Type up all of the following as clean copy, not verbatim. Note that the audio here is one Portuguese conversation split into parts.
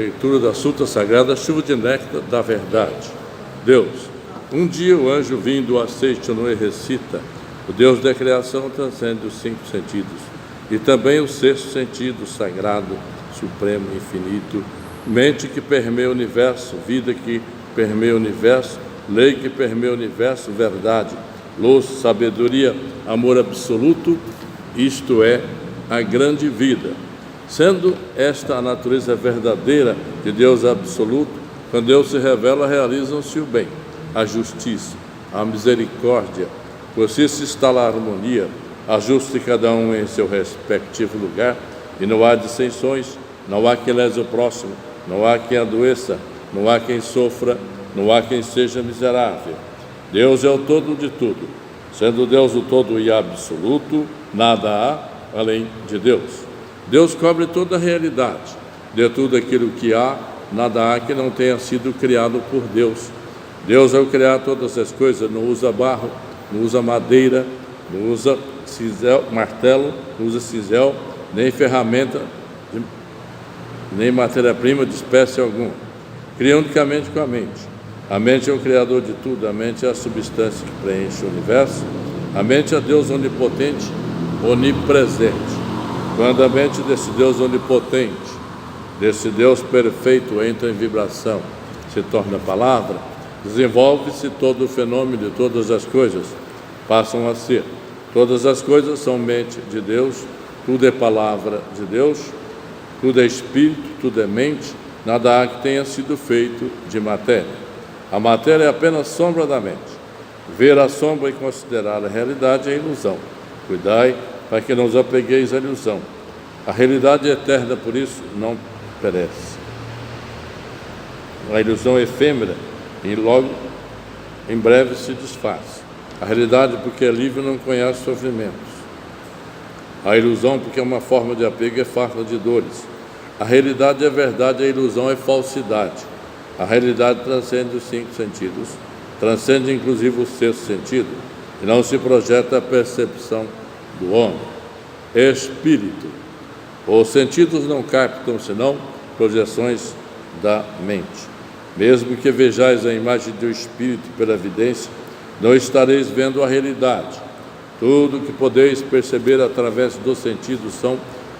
Leitura da Sútra Sagrada, Chuva de Néctar da Verdade. Deus. Um dia o anjo vindo a Seixtonue recita: o Deus da criação transcende os 5 sentidos, e também o 6º sentido, sagrado, supremo, infinito, mente que permeia o universo, vida que permeia o universo, lei que permeia o universo, verdade, luz, sabedoria, amor absoluto, isto é, a grande vida. Sendo esta a natureza verdadeira de Deus absoluto, quando Deus se revela, realizam-se o bem, a justiça, a misericórdia, por si se instala a harmonia, ajuste cada um em seu respectivo lugar, e não há dissensões, não há quem lese o próximo, não há quem adoeça, não há quem sofra, não há quem seja miserável. Deus é o todo de tudo. Sendo Deus o todo e absoluto, nada há além de Deus. Deus cobre toda a realidade. De tudo aquilo que há, nada há que não tenha sido criado por Deus. Deus, ao criar todas as coisas, não usa barro, não usa madeira, não usa martelo, não usa cisel, nem ferramenta, nem matéria-prima de espécie alguma. Cria unicamente com a mente. A mente é o criador de tudo, a mente é a substância que preenche o universo. A mente é Deus onipotente, onipresente. Quando a mente desse Deus onipotente, desse Deus perfeito entra em vibração, se torna palavra, desenvolve-se todo o fenômeno de todas as coisas, passam a ser. Todas as coisas são mente de Deus, tudo é palavra de Deus, tudo é espírito, tudo é mente, nada há que tenha sido feito de matéria. A matéria é apenas sombra da mente. Ver a sombra e considerar a realidade é ilusão. Cuidai para que não os apegueis à ilusão. A realidade é eterna, por isso não perece. A ilusão é efêmera e logo, em breve, se desfaz. A realidade, porque é livre, não conhece sofrimentos. A ilusão, porque é uma forma de apego, é farta de dores. A realidade é verdade, a ilusão é falsidade. A realidade transcende os 5 sentidos, transcende inclusive o 6º sentido, e não se projeta a percepção do homem. Espírito. Os sentidos não captam senão projeções da mente. Mesmo que vejais a imagem do Espírito pela evidência, não estareis vendo a realidade. Tudo que podeis perceber através dos sentidos são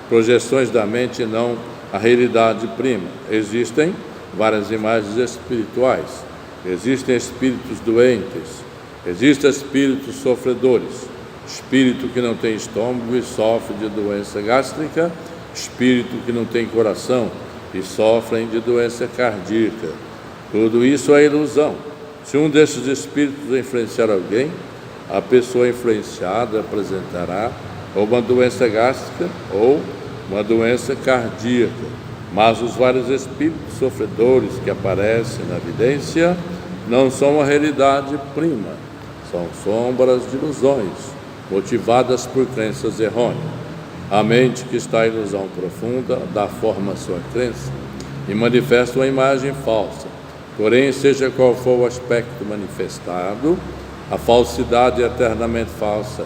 projeções da mente e não a realidade prima. Existem várias imagens espirituais. Existem espíritos doentes, existem espíritos sofredores, espírito que não tem estômago e sofre de doença gástrica, espírito que não tem coração e sofrem de doença cardíaca. Tudo isso é ilusão. Se um desses espíritos influenciar alguém, a pessoa influenciada apresentará ou uma doença gástrica ou uma doença cardíaca. Mas os vários espíritos sofredores que aparecem na evidência não são a realidade prima, são sombras de ilusões, motivadas por crenças errôneas. A mente que está em ilusão profunda dá forma à sua crença e manifesta uma imagem falsa. Porém, seja qual for o aspecto manifestado, a falsidade é eternamente falsa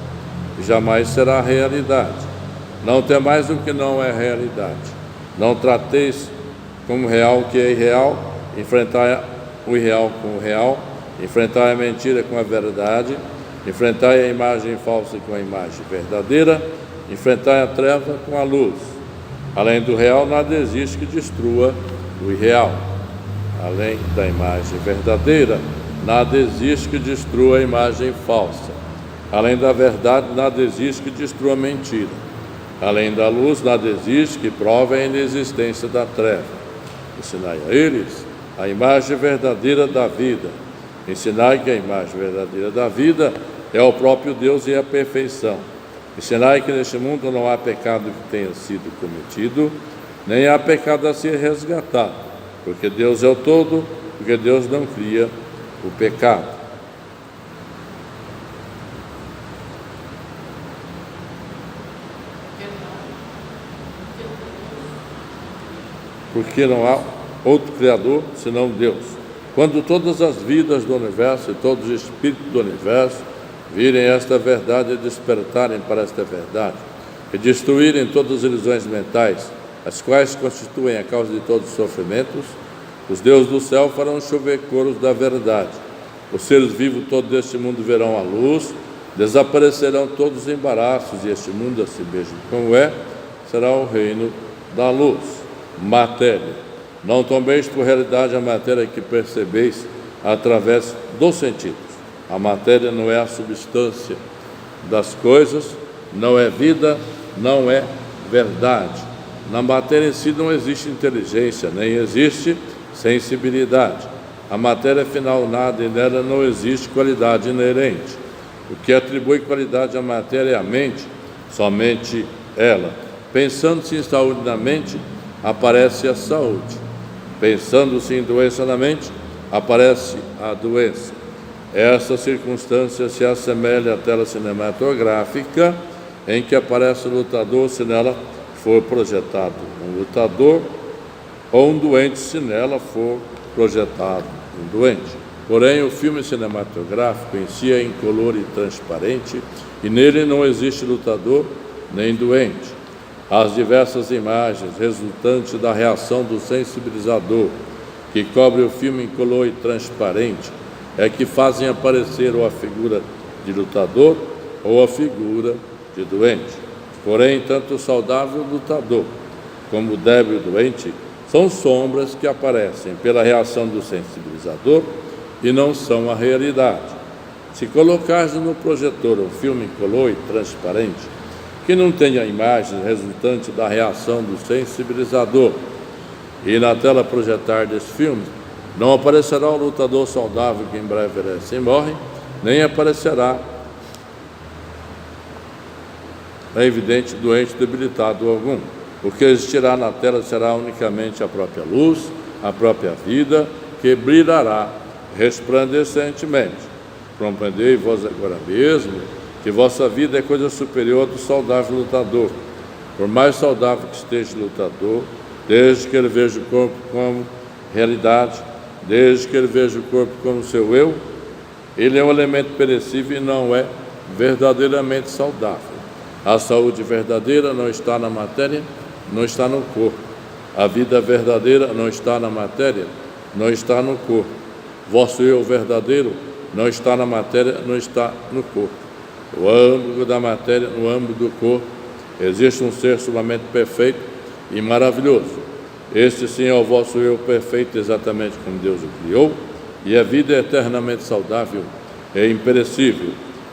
e jamais será a realidade. Não temais o que não é realidade. Não trateis como real o que é irreal, enfrentai o irreal com o real, enfrentai a mentira com a verdade, enfrentai a imagem falsa com a imagem verdadeira, enfrentai a treva com a luz. Além do real, nada existe que destrua o irreal. Além da imagem verdadeira, nada existe que destrua a imagem falsa. Além da verdade, nada existe que destrua a mentira. Além da luz, nada existe que prove a inexistência da treva. Ensinai a eles a imagem verdadeira da vida. Ensinai que a imagem verdadeira da vida é o próprio Deus e a perfeição. Ensinai que neste mundo não há pecado que tenha sido cometido, nem há pecado a ser resgatado, porque Deus é o todo, porque Deus não cria o pecado. Porque não há outro Criador senão Deus. Quando todas as vidas do universo e todos os espíritos do universo virem esta verdade e despertarem para esta verdade, e destruírem todas as ilusões mentais, as quais constituem a causa de todos os sofrimentos, os deuses do céu farão chover coros da verdade. Os seres vivos todos deste mundo verão a luz, desaparecerão todos os embaraços, e este mundo, assim mesmo como é, será o reino da luz. Matéria. Não tombeis por realidade a matéria que percebeis através dos sentidos. A matéria não é a substância das coisas, não é vida, não é verdade. Na matéria em si não existe inteligência, nem existe sensibilidade. A matéria final nada e nela não existe qualidade inerente. O que atribui qualidade à matéria é a mente, somente ela. Pensando-se em saúde na mente, aparece a saúde. Pensando-se em doença na mente, aparece a doença. Essa circunstância se assemelha à tela cinematográfica em que aparece o lutador se nela for projetado um lutador, ou um doente se nela for projetado um doente. Porém, o filme cinematográfico em si é incolor e transparente, e nele não existe lutador nem doente. As diversas imagens resultantes da reação do sensibilizador que cobre o filme incolor e transparente é que fazem aparecer ou a figura de lutador ou a figura de doente. Porém, tanto o saudável lutador como o débil doente são sombras que aparecem pela reação do sensibilizador e não são a realidade. Se colocares no projetor um filme incolor e transparente, que não tenha imagem resultante da reação do sensibilizador, e na tela projetar desse filme, não aparecerá o lutador saudável que em breve envelhece e morre, nem aparecerá evidente doente debilitado algum. O que existirá na tela será unicamente a própria luz, a própria vida, que brilhará resplandecentemente. Compreendei vós agora mesmo que vossa vida é coisa superior do saudável lutador. Por mais saudável que esteja o lutador, desde que ele veja o corpo como realidade, desde que ele veja o corpo como seu eu, ele é um elemento perecível e não é verdadeiramente saudável. A saúde verdadeira não está na matéria, não está no corpo. A vida verdadeira não está na matéria, não está no corpo. Vosso eu verdadeiro não está na matéria, não está no corpo. No âmbito da matéria, no âmbito do corpo, existe um ser sumamente perfeito e maravilhoso. Este sim é o vosso eu perfeito, exatamente como Deus o criou, e a vida é eternamente saudável e imperecível.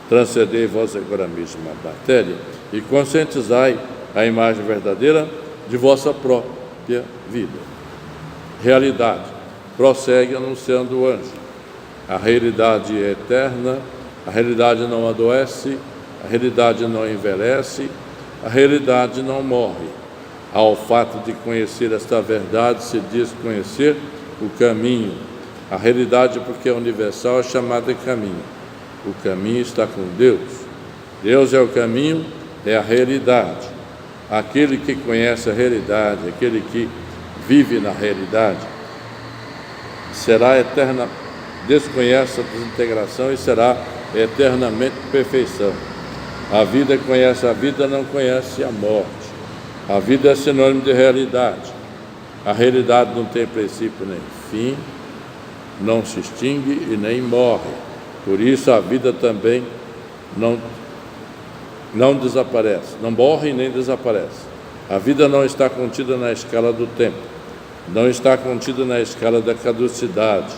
Transcendei vós agora mesmo a matéria e conscientizai a imagem verdadeira de vossa própria vida. Realidade. Prossegue anunciando o anjo. A realidade é eterna, a realidade não adoece, a realidade não envelhece, a realidade não morre. Ao fato de conhecer esta verdade se diz conhecer o caminho. A realidade, porque é universal, é chamada de caminho. O caminho está com Deus. Deus é o caminho, é a realidade. Aquele que conhece a realidade, aquele que vive na realidade, será eterna, desconhece a desintegração e será eternamente perfeição. A vida conhece a vida, não conhece a morte. A vida é sinônimo de realidade. A realidade não tem princípio nem fim, não se extingue e nem morre. Por isso a vida também não desaparece, não morre nem desaparece. A vida não está contida na escala do tempo, não está contida na escala da caducidade.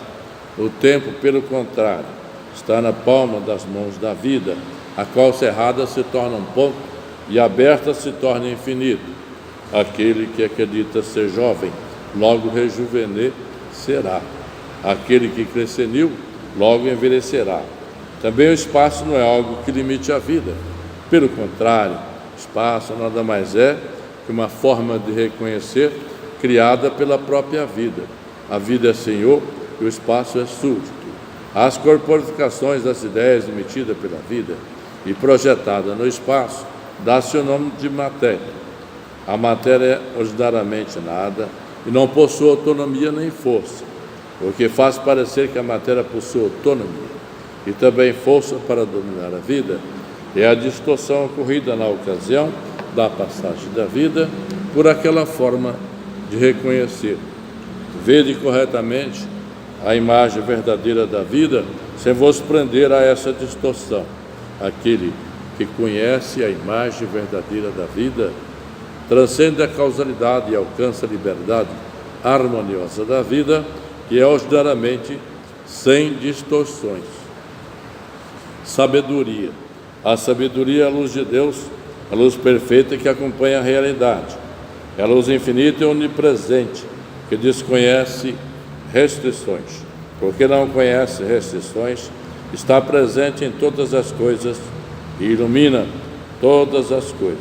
O tempo, pelo contrário, está na palma das mãos da vida, a qual cerrada se torna um ponto e aberta se torna infinito. Aquele que acredita ser jovem, logo rejuvenescerá. Aquele que cresce senil, logo envelhecerá. Também o espaço não é algo que limite a vida. Pelo contrário, o espaço nada mais é que uma forma de reconhecer criada pela própria vida. A vida é senhor e o espaço é súdito. As corporificações das ideias emitidas pela vida e projetada no espaço dá-se o nome de matéria. A matéria é ordinariamente nada e não possui autonomia nem força, o que faz parecer que a matéria possui autonomia e também força para dominar a vida é a distorção ocorrida na ocasião da passagem da vida por aquela forma de reconhecer. Vede corretamente a imagem verdadeira da vida, sem vos prender a essa distorção. Aquele que conhece a imagem verdadeira da vida transcende a causalidade e alcança a liberdade harmoniosa da vida, que é ordinariamente sem distorções. Sabedoria. A sabedoria é a luz de Deus, a luz perfeita que acompanha a realidade. É a luz infinita e onipresente, que desconhece restrições. Porque não conhece restrições, está presente em todas as coisas e ilumina todas as coisas.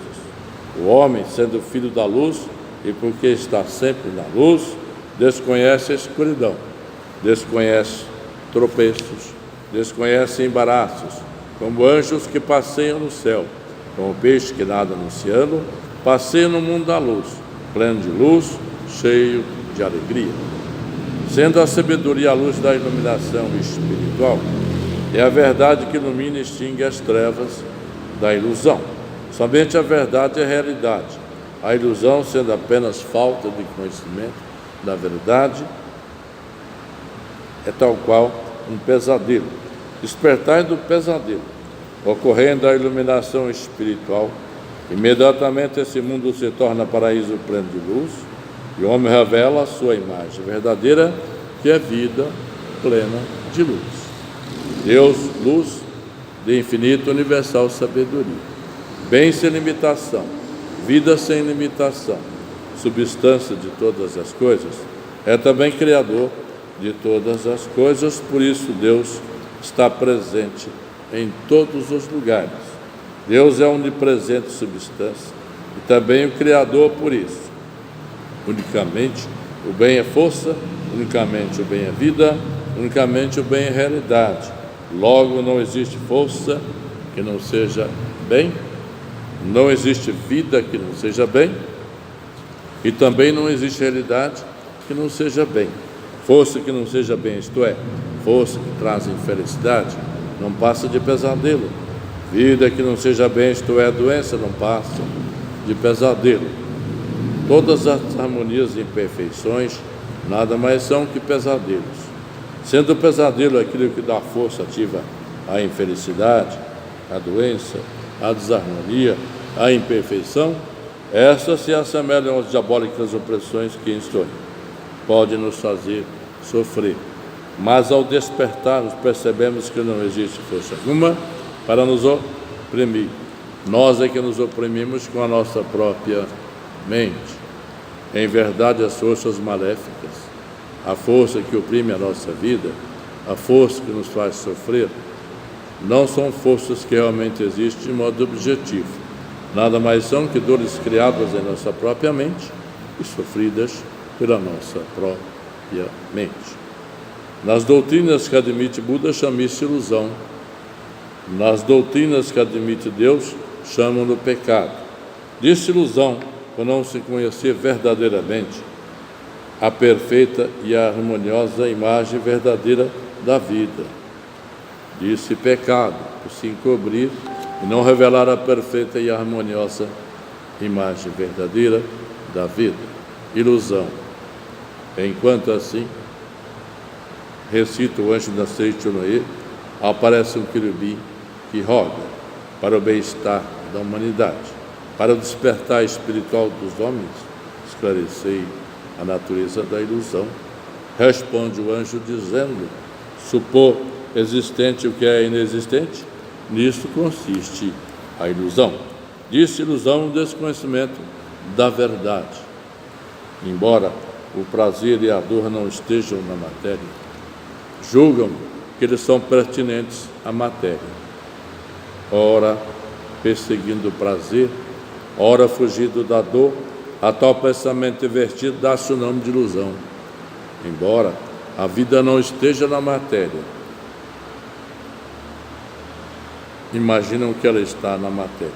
O homem, sendo filho da luz, e porque está sempre na luz, desconhece a escuridão, desconhece tropeços, desconhece embaraços, como anjos que passeiam no céu, como peixe que nada no oceano, passeia no mundo da luz, pleno de luz, cheio de alegria. Sendo a sabedoria a luz da iluminação espiritual, é a verdade que ilumina e extingue as trevas da ilusão. Somente a verdade é a realidade. A ilusão, sendo apenas falta de conhecimento da verdade, é tal qual um pesadelo. Despertai do pesadelo. Ocorrendo a iluminação espiritual, imediatamente esse mundo se torna paraíso pleno de luz, e o homem revela a sua imagem verdadeira, que é vida plena de luz. Deus, luz de infinita universal sabedoria. Bem sem limitação, vida sem limitação, substância de todas as coisas, é também Criador de todas as coisas, por isso Deus está presente em todos os lugares. Deus é onipresente substância e também o Criador por isso. Unicamente o bem é força, unicamente o bem é vida, unicamente o bem é realidade. Logo, não existe força que não seja bem, não existe vida que não seja bem, e também não existe realidade que não seja bem. Força que não seja bem, isto é, força que traz infelicidade, não passa de pesadelo. Vida que não seja bem, isto é, doença, não passa de pesadelo. Todas as harmonias e imperfeições nada mais são que pesadelos. Sendo o pesadelo aquilo que dá força ativa à infelicidade, à doença, à desarmonia, à imperfeição, essas se assemelham às diabólicas opressões que em sonho podem nos fazer sofrer. Mas ao despertarmos, percebemos que não existe força alguma para nos oprimir. Nós é que nos oprimimos com a nossa própria mente. Em verdade, as forças maléficas, a força que oprime a nossa vida, a força que nos faz sofrer, não são forças que realmente existem de modo objetivo. Nada mais são que dores criadas em nossa própria mente e sofridas pela nossa própria mente. Nas doutrinas que admite Buda, chama-se ilusão. Nas doutrinas que admite Deus, chamam-no pecado. Diz ilusão, por não se conhecer verdadeiramente a perfeita e a harmoniosa imagem verdadeira da vida. Disse pecado, por se encobrir e não revelar a perfeita e harmoniosa imagem verdadeira da vida. Ilusão. Enquanto assim, recita o anjo da Seichonoye, aparece um querubim que roga para o bem-estar da humanidade, para o despertar espiritual dos homens, esclarecei a natureza da ilusão. Responde o anjo dizendo: supor existente o que é inexistente, nisto consiste a ilusão. Disse ilusão o desconhecimento da verdade. Embora o prazer e a dor não estejam na matéria, julgam que eles são pertinentes à matéria. Ora, perseguindo o prazer, ora, fugindo da dor, a tal pensamento invertido dá-se o nome de ilusão. Embora a vida não esteja na matéria, imaginam que ela está na matéria.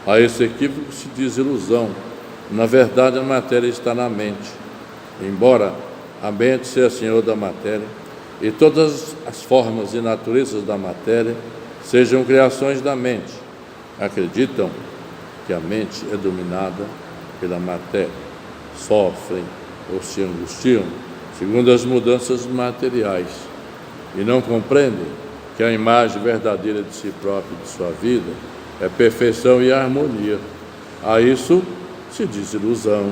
A esse equívoco se diz ilusão. Na verdade, a matéria está na mente. Embora a mente seja senhor da matéria, e todas as formas e naturezas da matéria sejam criações da mente, acreditam que a mente é dominada pela matéria, sofrem ou se angustiam segundo as mudanças materiais e não compreendem que a imagem verdadeira de si próprio e de sua vida é perfeição e harmonia. A isso se diz ilusão.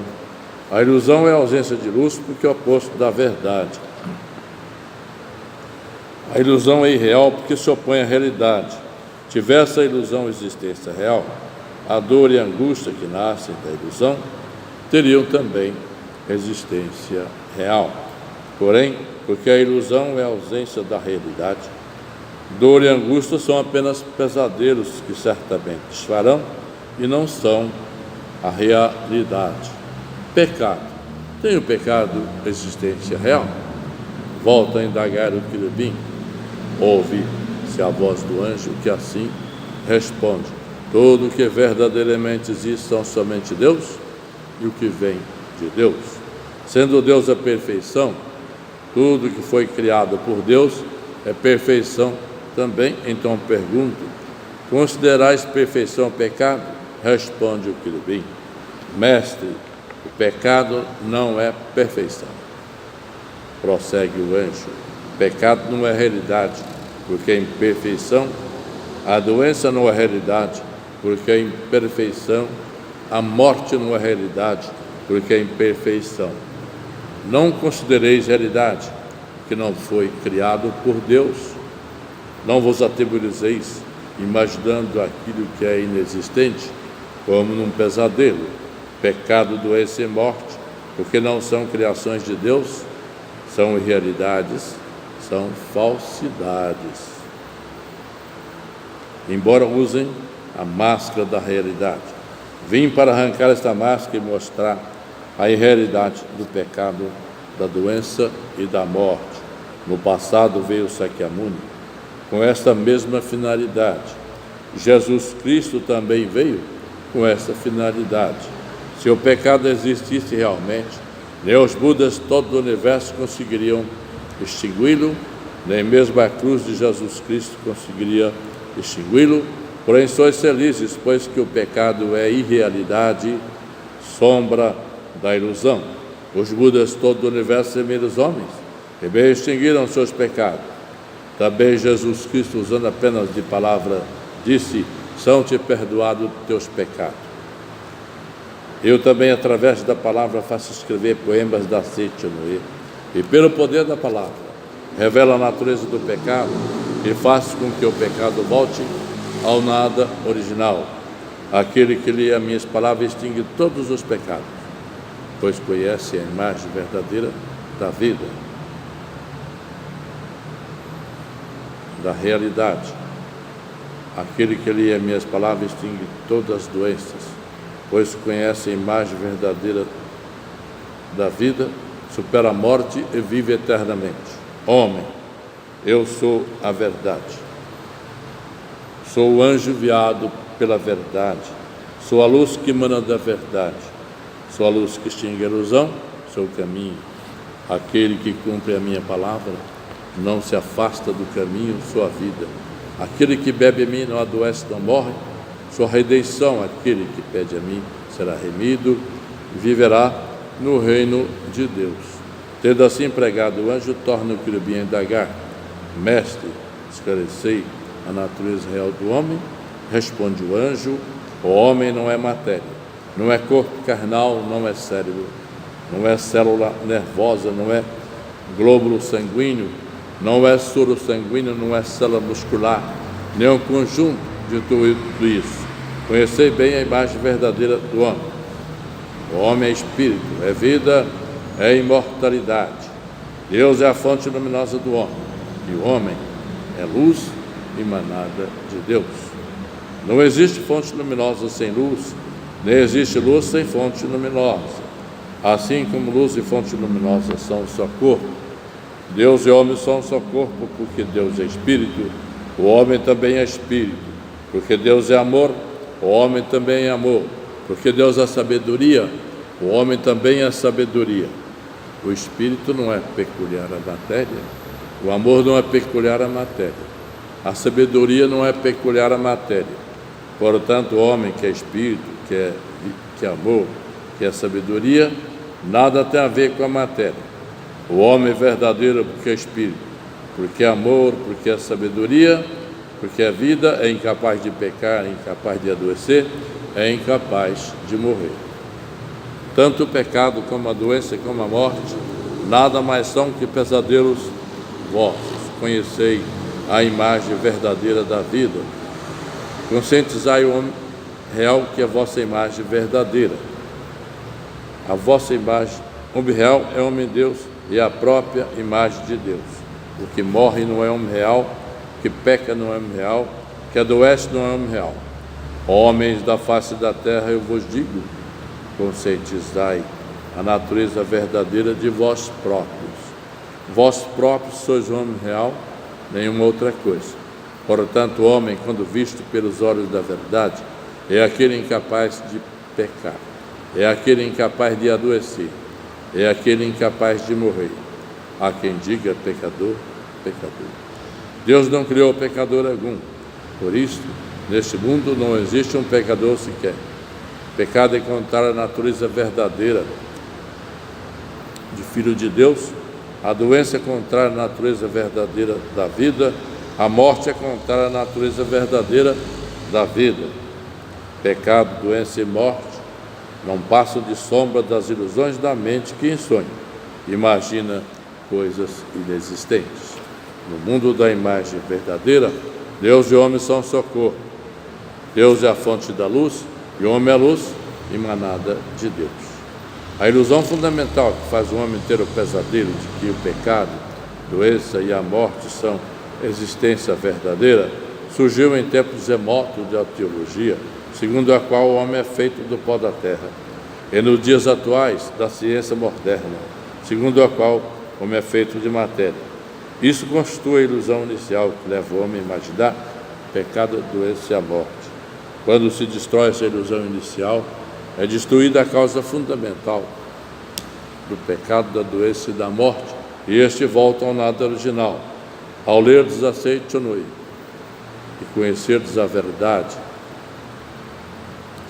A ilusão é a ausência de luz porque é o oposto da verdade. A ilusão é irreal porque se opõe à realidade. Tivesse a ilusão existência real, a dor e a angústia que nascem da ilusão teriam também existência real. Porém, porque a ilusão é a ausência da realidade, dor e angústia são apenas pesadelos que certamente desfarão e não são a realidade. Pecado. Tem o pecado existência real? Volta a indagar o querubim. Ouve-se a voz do anjo que assim responde: tudo o que verdadeiramente existe são somente Deus e o que vem de Deus. Sendo Deus a perfeição, tudo que foi criado por Deus é perfeição também. Então pergunto: considerais perfeição pecado? Responde o querubim: mestre, o pecado não é perfeição. Prossegue o anjo: pecado não é realidade, porque é imperfeição. A doença não é realidade, porque é imperfeição. A morte não é realidade, porque é imperfeição. Não considereis realidade, que não foi criado por Deus. Não vos atemorizeis, imaginando aquilo que é inexistente, como num pesadelo. Pecado, doença e morte, porque não são criações de Deus, são irrealidades, são falsidades. Embora usem a máscara da realidade, vim para arrancar esta máscara e mostrar a irrealidade do pecado, da doença e da morte. No passado veio Sakyamuni com esta mesma finalidade. Jesus Cristo também veio com essa finalidade. Se o pecado existisse realmente, nem os Budas todo o universo conseguiriam extingui-lo, nem mesmo a cruz de Jesus Cristo conseguiria extingui-lo. Porém sois felizes, pois que o pecado é irrealidade, sombra da ilusão. Os Budas todo o universo semelham os homens, e bem extinguiram seus pecados. Também Jesus Cristo, usando apenas de palavra, disse: são-te perdoados teus pecados. Eu também, através da palavra, faço escrever poemas da Seichanoe, e pelo poder da palavra, revela a natureza do pecado e faz com que o pecado volte ao nada original. Aquele que lê as minhas palavras extingue todos os pecados, pois conhece a imagem verdadeira da vida, da realidade. Aquele que lê as minhas palavras extingue todas as doenças, pois conhece a imagem verdadeira da vida, supera a morte e vive eternamente. Homem, eu sou a verdade. Sou o anjo enviado pela verdade. Sou a luz que emana da verdade. Sou a luz que extingue a ilusão. Sou o caminho. Aquele que cumpre a minha palavra não se afasta do caminho, sou a vida. Aquele que bebe a mim não adoece, não morre. Sou a redenção. Aquele que pede a mim será remido e viverá no reino de Deus. Tendo assim pregado, o anjo torna o querubim a indagar: mestre, esclarecei a natureza real do homem. Responde o anjo: o homem não é matéria, não é corpo carnal, não é cérebro, não é célula nervosa, não é glóbulo sanguíneo, não é soro sanguíneo, não é célula muscular, nem um conjunto de tudo isso. Conhecei bem a imagem verdadeira do homem. O homem é espírito, é vida, é imortalidade. Deus é a fonte luminosa do homem, e o homem é luz emanada de Deus. Não existe fonte luminosa sem luz, nem existe luz sem fonte luminosa. Assim como luz e fonte luminosa são um só corpo, Deus e homem são um só corpo, porque Deus é espírito, o homem também é espírito. Porque Deus é amor, o homem também é amor. Porque Deus é sabedoria, o homem também é sabedoria. O espírito não é peculiar à matéria, o amor não é peculiar à matéria, a sabedoria não é peculiar à matéria. Portanto, o homem que é espírito, que é amor, que é sabedoria, nada tem a ver com a matéria. O homem verdadeiro porque é espírito, porque é amor, porque é sabedoria, porque é vida, é incapaz de pecar, é incapaz de adoecer, é incapaz de morrer. Tanto o pecado como a doença como a morte, nada mais são que pesadelos vossos. Conhecei a imagem verdadeira da vida. Conscientizai o homem real que é a vossa imagem verdadeira. A vossa imagem, homem real é homem-deus e a própria imagem de Deus. O que morre não é homem real, o que peca não é homem real, o que adoece não é homem real. Homens da face da terra, eu vos digo, conscientizai a natureza verdadeira de vós próprios. Vós próprios sois o homem real, nenhuma outra coisa. Portanto, o homem, quando visto pelos olhos da verdade, é aquele incapaz de pecar, é aquele incapaz de adoecer, é aquele incapaz de morrer. Há quem diga pecador, pecador. Deus não criou pecador algum. Por isso, neste mundo não existe um pecador sequer. Pecado é contrário à natureza verdadeira de Filho de Deus. A doença é contrária à natureza verdadeira da vida. A morte é contrária à natureza verdadeira da vida. Pecado, doença e morte não passam de sombra das ilusões da mente que em sonho imagina coisas inexistentes. No mundo da imagem verdadeira, Deus e o homem são socorro. Deus é a fonte da luz e o homem é a luz emanada de Deus. A ilusão fundamental que faz o homem ter o pesadelo de que o pecado, doença e a morte são existência verdadeira, surgiu em tempos remotos da teologia, segundo a qual o homem é feito do pó da terra, e nos dias atuais da ciência moderna, segundo a qual o homem é feito de matéria. Isso constitui a ilusão inicial que leva o homem a imaginar pecado, doença e a morte. Quando se destrói essa ilusão inicial, é destruída a causa fundamental do pecado, da doença e da morte, e este volta ao nada original. Ao lerdes a Seitonui e conhecerdes a verdade,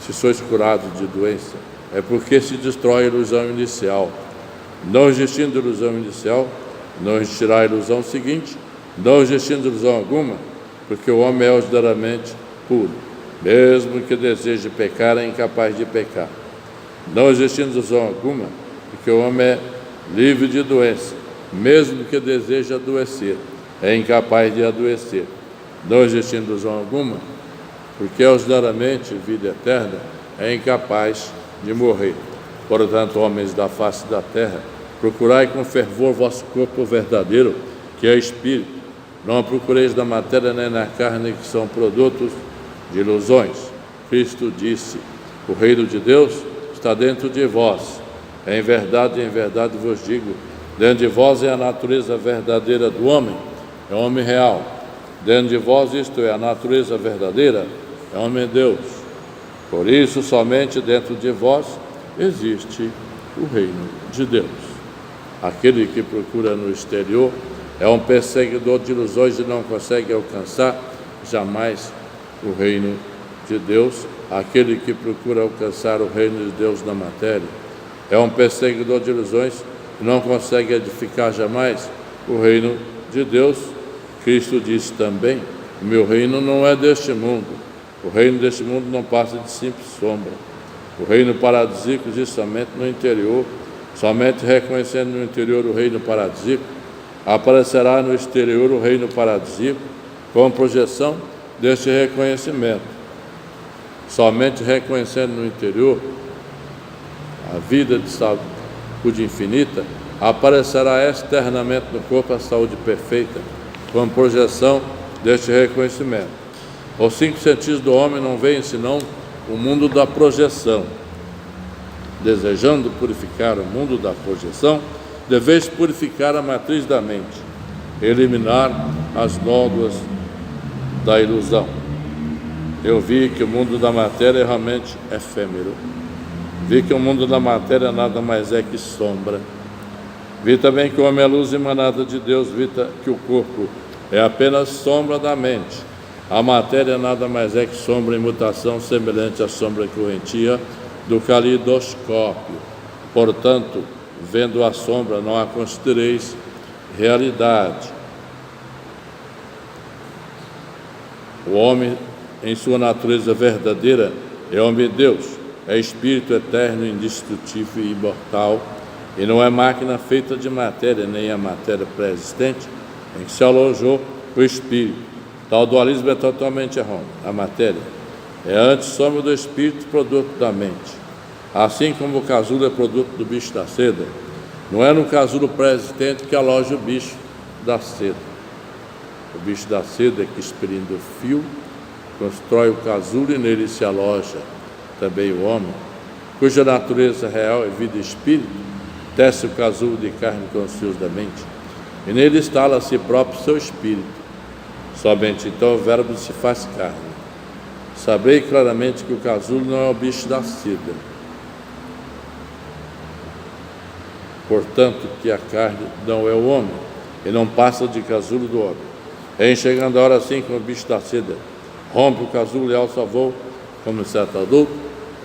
se sois curados de doença, é porque se destrói a ilusão inicial. Não existindo ilusão inicial, não existirá a ilusão seguinte, não existindo ilusão alguma, porque o homem é ordináriamente puro. Mesmo que deseje pecar, é incapaz de pecar. Não existindo ilusão alguma, porque o homem é livre de doença. Mesmo que deseje adoecer, é incapaz de adoecer. Não existindo ilusão alguma, porque ordinariamente, vida eterna, é incapaz de morrer. Portanto, homens da face da terra, procurai com fervor vosso corpo verdadeiro, que é espírito. Não procureis na matéria nem na carne, que são produtos de ilusões. Cristo disse: o reino de Deus está dentro de vós. Em verdade vos digo, dentro de vós é a natureza verdadeira do homem, é o homem real. Dentro de vós, isto é, a natureza verdadeira, é o homem Deus. Por isso, somente dentro de vós existe o reino de Deus. Aquele que procura no exterior é um perseguidor de ilusões e não consegue alcançar jamais o reino de Deus. Aquele que procura alcançar o reino de Deus na matéria é um perseguidor de ilusões e não consegue edificar jamais o reino de Deus. Cristo disse também: o meu reino não é deste mundo. O reino deste mundo não passa de simples sombra. O reino paradisíaco existe somente no interior. Somente reconhecendo no interior o reino paradisíaco, aparecerá no exterior o reino paradisíaco com projeção deste reconhecimento. Somente reconhecendo no interior a vida de saúde infinita, aparecerá externamente no corpo a saúde perfeita, com projeção deste reconhecimento. Os 5 sentidos do homem não veem senão o mundo da projeção. Desejando purificar o mundo da projeção, deveis purificar a matriz da mente, eliminar as nódoas da ilusão. Eu vi que o mundo da matéria é realmente efêmero. Vi que o mundo da matéria nada mais é que sombra. Vi também que o homem é luz emanada de Deus. Vi que o corpo é apenas sombra da mente. A matéria nada mais é que sombra em mutação, semelhante à sombra correntia do calidoscópio. Portanto, vendo a sombra, não a considereis realidade. O homem, em sua natureza verdadeira, é homem de Deus, é espírito eterno, indestrutível e imortal, e não é máquina feita de matéria, nem a matéria pré-existente, em que se alojou o espírito. Tal dualismo é totalmente errôneo. A matéria é antes sombra do espírito, produto da mente. Assim como o casulo é produto do bicho da seda, não é no casulo pré-existente que aloja o bicho da seda. O bicho da seda é que, expelindo o fio, constrói o casulo e nele se aloja também o homem, cuja natureza real é vida e espírito, tece o casulo de carne com os fios da mente, e nele instala a si próprio seu espírito. Somente então o verbo se faz carne. Saberei claramente que o casulo não é o bicho da seda. Portanto, que a carne não é o homem, e não passa de casulo do homem. Em chegando a hora assim como o bicho da seda rompe o casulo e alça voo, como certo adulto,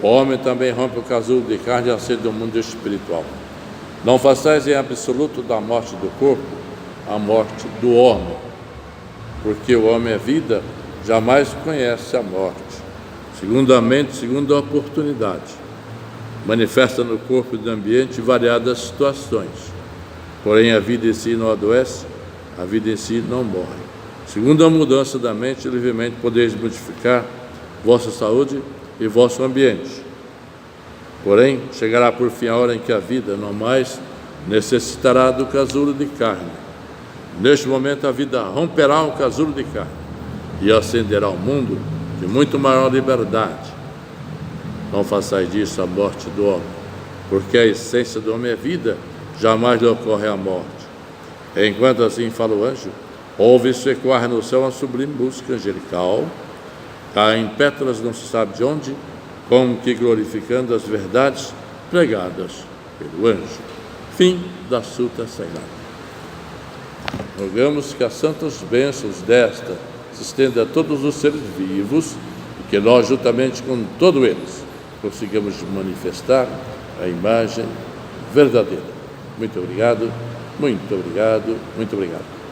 o homem também rompe o casulo de carne e a sede do mundo espiritual. Não façais em absoluto da morte do corpo a morte do homem, porque o homem é vida, jamais conhece a morte. Segundo a mente, segundo a oportunidade, manifesta no corpo e no ambiente variadas situações. Porém, a vida em si não adoece, a vida em si não morre. Segundo a mudança da mente, livremente podeis modificar vossa saúde e vosso ambiente. Porém, chegará por fim a hora em que a vida não mais necessitará do casulo de carne. Neste momento, a vida romperá o casulo de carne e ascenderá ao mundo de muito maior liberdade. Não façais disso a morte do homem, porque a essência do homem é vida, jamais lhe ocorre a morte. Enquanto assim fala o anjo, ouve-se ecoar no céu uma sublime música angelical, cai em pétalas não se sabe de onde, como que glorificando as verdades pregadas pelo anjo. Fim da Sutta Sagrada. Rogamos que as santas bênçãos desta se estendam a todos os seres vivos e que nós, juntamente com todos eles, consigamos manifestar a imagem verdadeira. Muito obrigado, muito obrigado, muito obrigado.